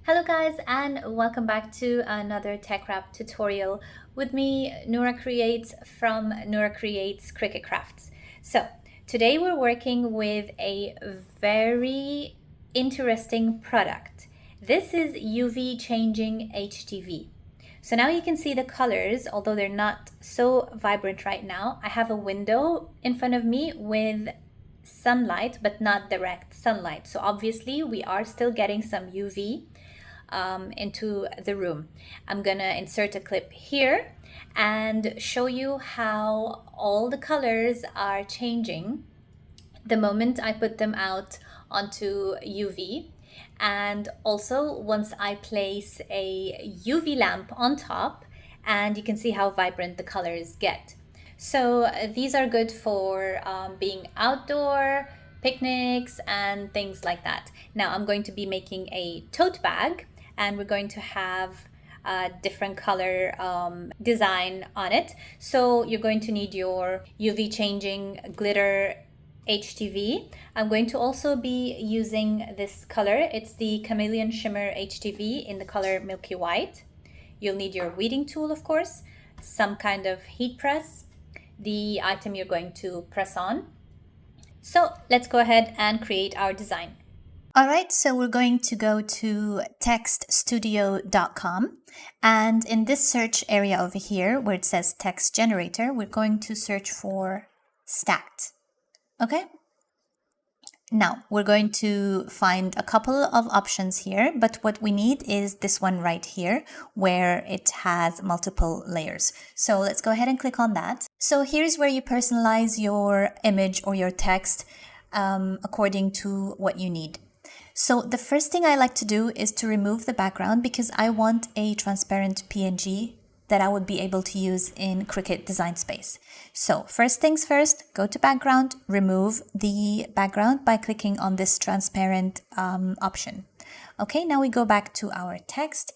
Hello guys and welcome back to another TeckWrap tutorial with me, Noura Creates from Noura Creates Cricut Crafts. So today we're working with a very interesting product. This is UV changing HTV. So now you can see the colors, although they're not so vibrant right now. I have a window in front of me with sunlight, but not direct sunlight. So obviously we are still getting some UV into the room. I'm gonna insert a clip here and show you how all the colors are changing the moment I put them out onto UV. And also once I place a UV lamp on top, and you can see how vibrant the colors get. So these are good for being outdoor, picnics, and things like that. Now I'm going to be making a tote bag, and we're going to have a different color design on it. So you're going to need your UV changing glitter HTV. I'm going to also be using this color. It's the Chameleon Shimmer HTV in the color Milky White. You'll need your weeding tool, of course, some kind of heat press, the item you're going to press on. So let's go ahead and create our design. All right, so we're going to go to TestStudio.com, and in this search area over here where it says text generator, we're going to search for stacked. Okay, now we're going to find a couple of options here, but what we need is this one right here where it has multiple layers. So let's go ahead and click on that. So here's where you personalize your image or your text according to what you need. So the first thing I like to do is to remove the background because I want a transparent PNG that I would be able to use in Cricut Design Space. So first things first, go to background, remove the background by clicking on this transparent option. Okay, now we go back to our text.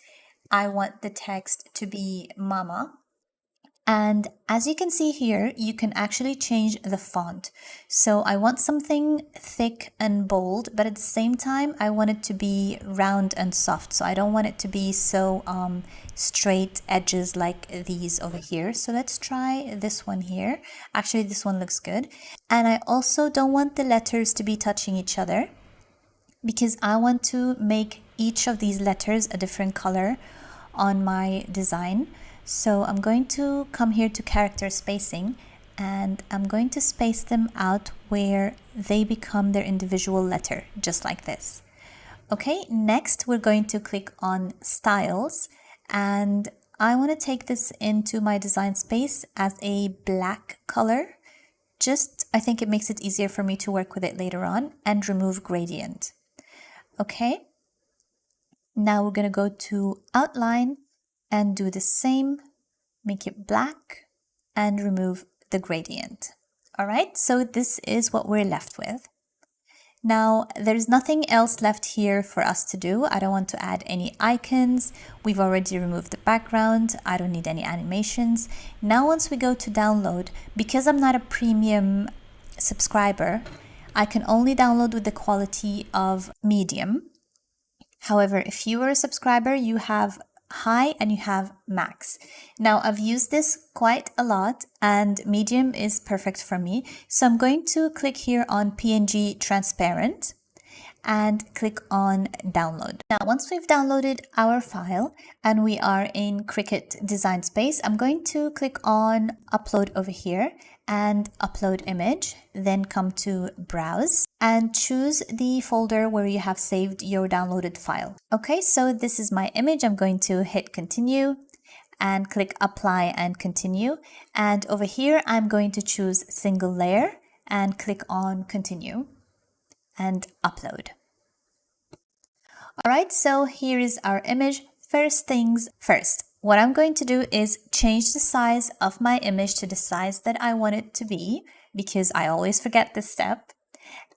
I want the text to be mama. And as you can see here, you can actually change the font. So I want something thick and bold, but at the same time, I want it to be round and soft. So I don't want it to be so straight edges like these over here. So let's try this one here. Actually, this one looks good. And I also don't want the letters to be touching each other because I want to make each of these letters a different color on my design. So I'm going to come here to character spacing and I'm going to space them out where they become their individual letter, just like this. Okay, next we're going to click on styles and I want to take this into my design space as a black color. I think it makes it easier for me to work with it later on, and remove gradient. Okay, now we're going to go to outline and do the same, make it black and remove the gradient. All right, so this is what we're left with. Now, there's nothing else left here for us to do. I don't want to add any icons. We've already removed the background. I don't need any animations. Now, once we go to download, because I'm not a premium subscriber, I can only download with the quality of medium. However, if you are a subscriber, you have high and you have max. Now I've used this quite a lot and medium is perfect for me. So I'm going to click here on PNG transparent and click on download. Now once we've downloaded our file and we are in Cricut Design Space, I'm going to click on upload over here and upload image, then come to browse and choose the folder where you have saved your downloaded file. Okay, so this is my image. I'm going to hit continue and click apply and continue. And over here, I'm going to choose single layer and click on continue and upload. All right, so here is our image. First things first, what I'm going to do is change the size of my image to the size that I want it to be because I always forget this step.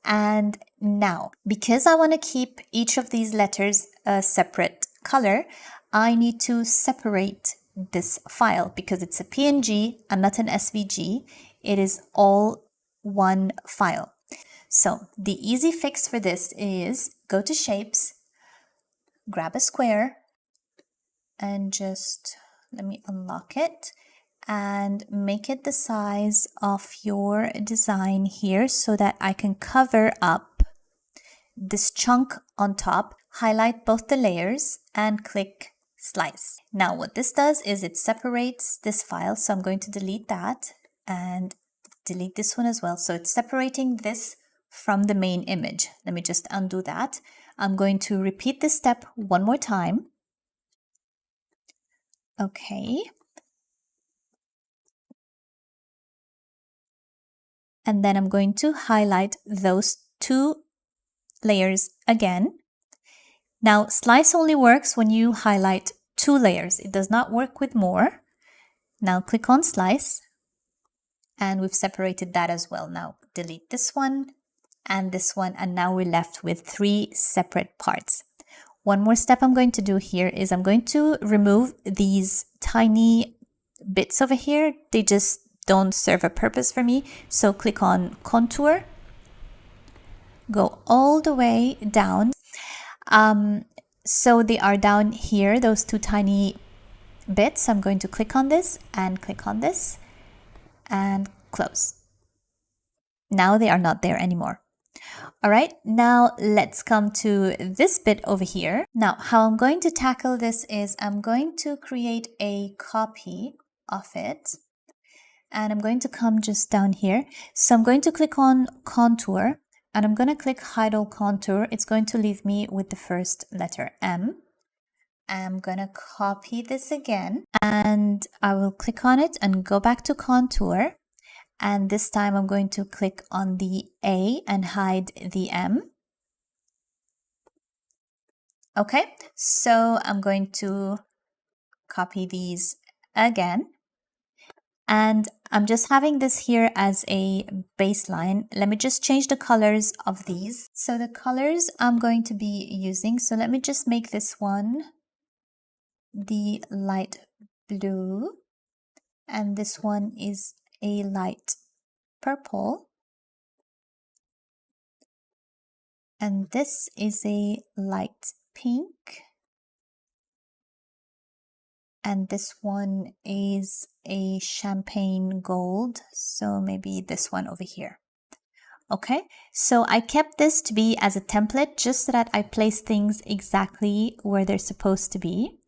And now, because I want to keep each of these letters a separate color, I need to separate this file because it's a PNG and not an SVG. It is all one file. So the easy fix for this is go to shapes, grab a square and just let me unlock it and make it the size of your design here so that I can cover up this chunk on top, highlight both the layers and click slice. Now what this does is it separates this file, so I'm going to delete that and delete this one as well. So it's separating this from the main image. Let me just undo that. I'm going to repeat this step one more time. Okay. And then I'm going to highlight those two layers again. Now, slice only works when you highlight two layers. It does not work with more. Now click on slice and we've separated that as well. Now delete this one and this one, and now we're left with three separate parts. One more step I'm going to do here is I'm going to remove these tiny bits over here. They just don't serve a purpose for me. So click on contour, go all the way down. So they are down here, those two tiny bits. I'm going to click on this and click on this and close. Now they are not there anymore. All right, now let's come to this bit over here. Now, how I'm going to tackle this is I'm going to create a copy of it. And I'm going to come just down here. So I'm going to click on contour and I'm going to click hide all contour. It's going to leave me with the first letter M. I'm going to copy this again and I will click on it and go back to contour. And this time I'm going to click on the A and hide the M. Okay, so I'm going to copy these again. And I'm just having this here as a baseline. Let me just change the colors of these. So the colors I'm going to be using, so let me just make this one the light blue. And this one is a light purple. And this is a light pink. And this one is a champagne gold, so maybe this one over here. Okay, so I kept this to be as a template just so that I place things exactly where they're supposed to be.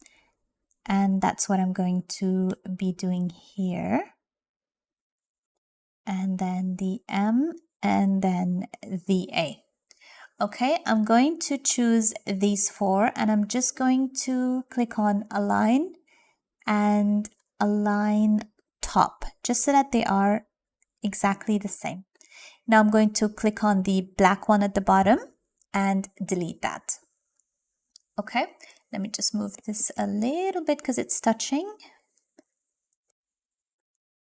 And that's what I'm going to be doing here. And then the M and then the A. Okay, I'm going to choose these four and I'm just going to click on align and align top just so that they are exactly the same. Now I'm going to click on the black one at the bottom and delete that. Okay, let me just move this a little bit because it's touching.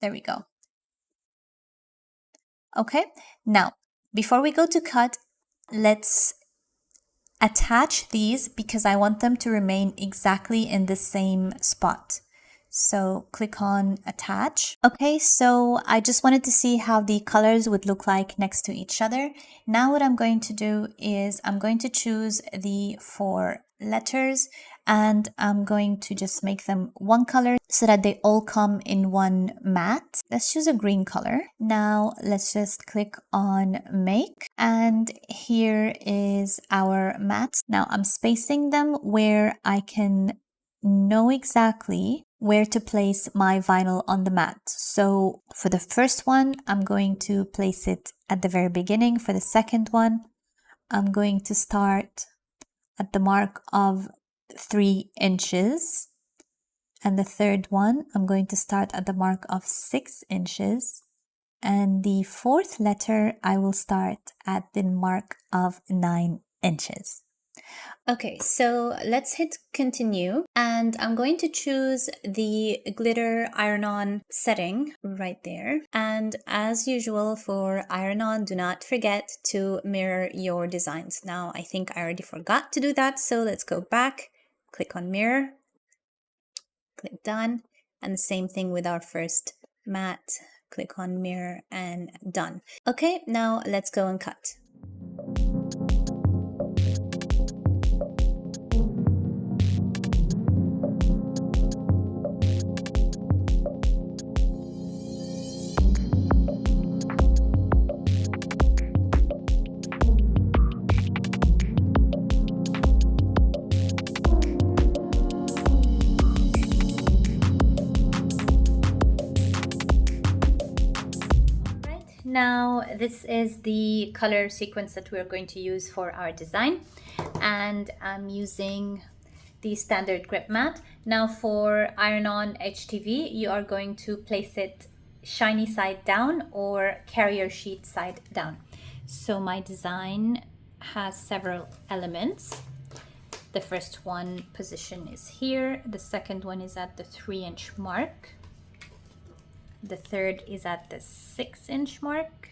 There we go. Okay, now before we go to cut, let's attach these because I want them to remain exactly in the same spot. So click on attach. Okay, so I just wanted to see how the colors would look like next to each other. Now what I'm going to do is I'm going to choose the 4 letters and I'm going to just make them one color so that they all come in one mat. Let's choose a green color. Now let's just click on make and here is our mats. Now I'm spacing them where I can know exactly where to place my vinyl on the mat. So for the first one, I'm going to place it at the very beginning. For the second one, I'm going to start at the mark of 3 inches. And the third one, I'm going to start at the mark of 6 inches. And the fourth letter, I will start at the mark of 9 inches. Okay, so let's hit continue and I'm going to choose the glitter iron-on setting right there. And as usual for iron-on, do not forget to mirror your designs. Now, I think I already forgot to do that, so let's go back, click on mirror, click done, and the same thing with our first mat, click on mirror and done. Okay, now let's go and cut. now this is the color sequence that we're going to use for our design, and I'm using the standard grip mat. Now for iron-on HTV, you are going to place it shiny side down or carrier sheet side down. So my design has several elements. The first one position is here, the second one is at the 3-inch mark, the third is at the 6-inch mark,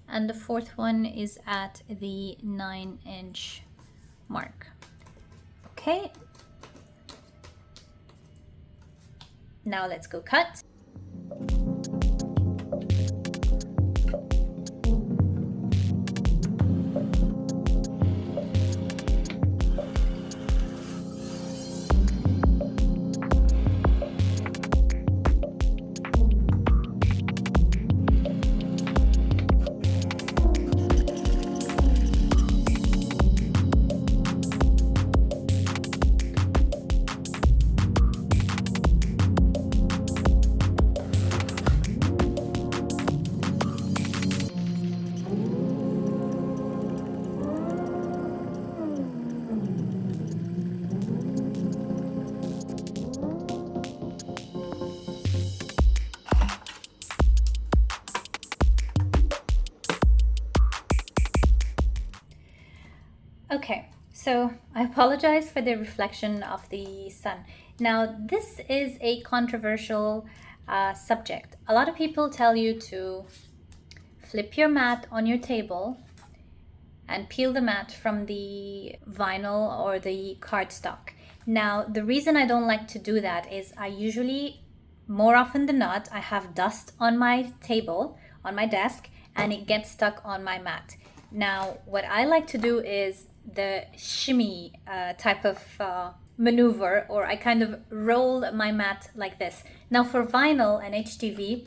and the fourth one is at the 9-inch mark. Okay, now let's go cut. Okay, so I apologize for the reflection of the sun. Now, this is a controversial subject. A lot of people tell you to flip your mat on your table and peel the mat from the vinyl or the cardstock. Now, the reason I don't like to do that is I usually, more often than not, I have dust on my table, on my desk, and it gets stuck on my mat. Now, what I like to do is the shimmy type of maneuver, or I kind of roll my mat like this. Now for vinyl and HTV,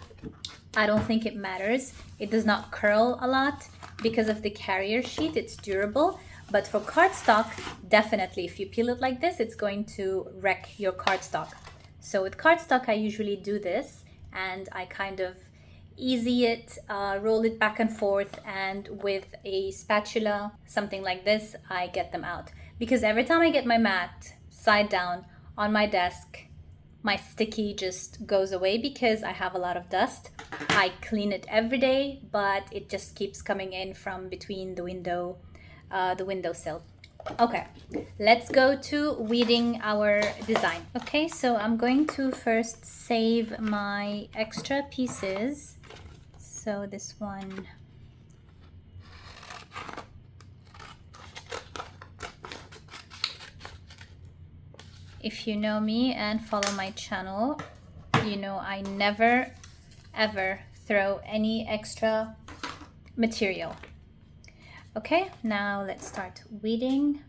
I don't think it matters. It does not curl a lot because of the carrier sheet, it's durable. But for cardstock, definitely, if you peel it like this, it's going to wreck your cardstock. So with cardstock, I usually do this, and I kind of easy it, roll it back and forth, and with a spatula, something like this, I get them out. Because every time I get my mat side down on my desk, my sticky just goes away because I have a lot of dust. I clean it every day, but it just keeps coming in from between the windowsill. Okay, let's go to weeding our design. Okay, so I'm going to first save my extra pieces. So this one, if you know me and follow my channel, you know I never ever throw any extra material. Okay, now let's start weeding.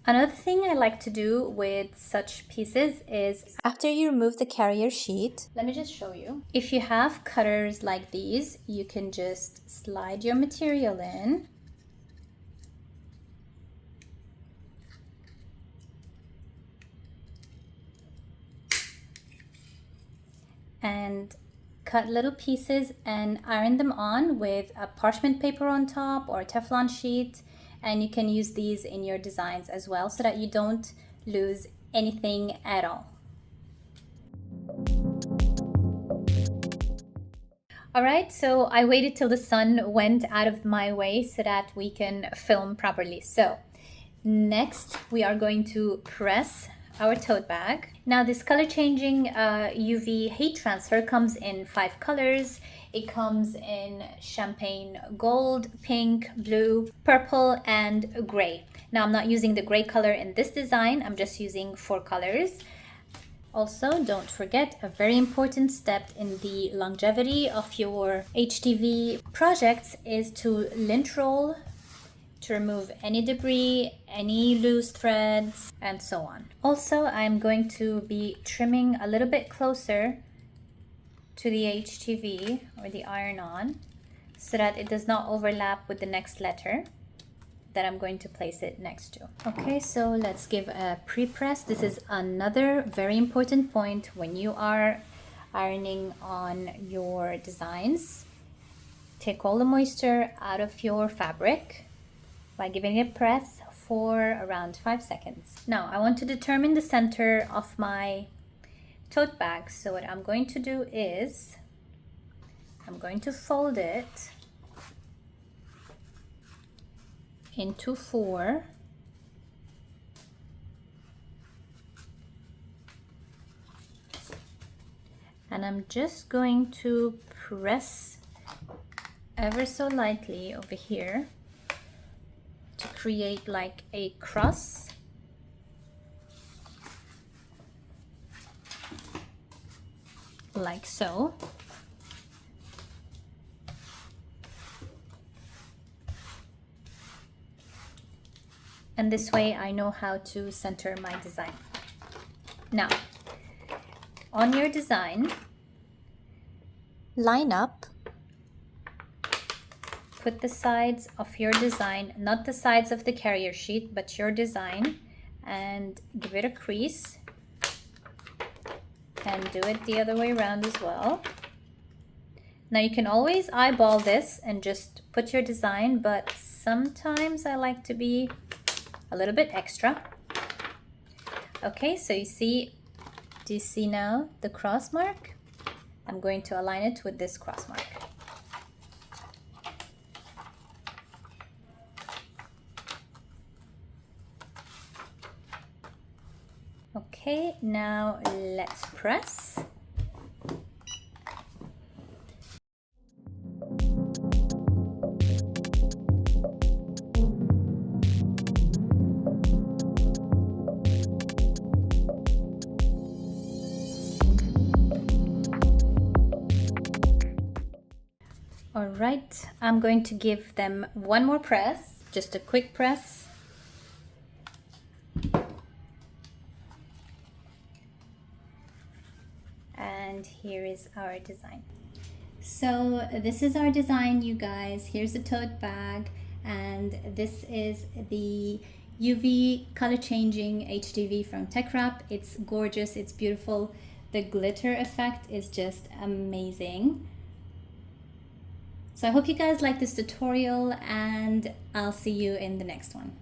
Another thing I like to do with such pieces is, after you remove the carrier sheet, let me just show you. If you have cutters like these, you can just slide your material in. And cut little pieces and iron them on with a parchment paper on top or a Teflon sheet. And you can use these in your designs as well so that you don't lose anything at all. Alright, so I waited till the sun went out of my way so that we can film properly. So next we are going to press our tote bag. Now this color changing UV heat transfer comes in 5 colors. It comes in champagne gold, pink, blue, purple, and gray. Now I'm not using the gray color in this design, I'm just using 4 colors. Also, don't forget a very important step in the longevity of your HTV projects is to lint roll to remove any debris, any loose threads, and so on. Also, I'm going to be trimming a little bit closer to the HTV or the iron-on so that it does not overlap with the next letter that I'm going to place it next to. Okay, so let's give a pre-press. This is another very important point when you are ironing on your designs. Take all the moisture out of your fabric by giving it a press for around 5 seconds. Now I want to determine the center of my tote bag. So what I'm going to do is I'm going to fold it into 4. And I'm just going to press ever so lightly over here to create like a cross. Like so. And this way I know how to center my design. Now, on your design, line up, put the sides of your design, not the sides of the carrier sheet, but your design, and give it a crease. And do it the other way around as well. Now you can always eyeball this and just put your design, but sometimes I like to be a little bit extra. Okay, so you see, do you see now the cross mark? I'm going to align it with this cross mark. Okay, now let's press. All right, I'm going to give them one more press, just a quick press. And here is our design. So this is our design, you guys. Here's the tote bag, and this is the UV color changing HTV from TeckWrap. It's gorgeous, it's beautiful. The glitter effect is just amazing. So I hope you guys like this tutorial, and I'll see you in the next one.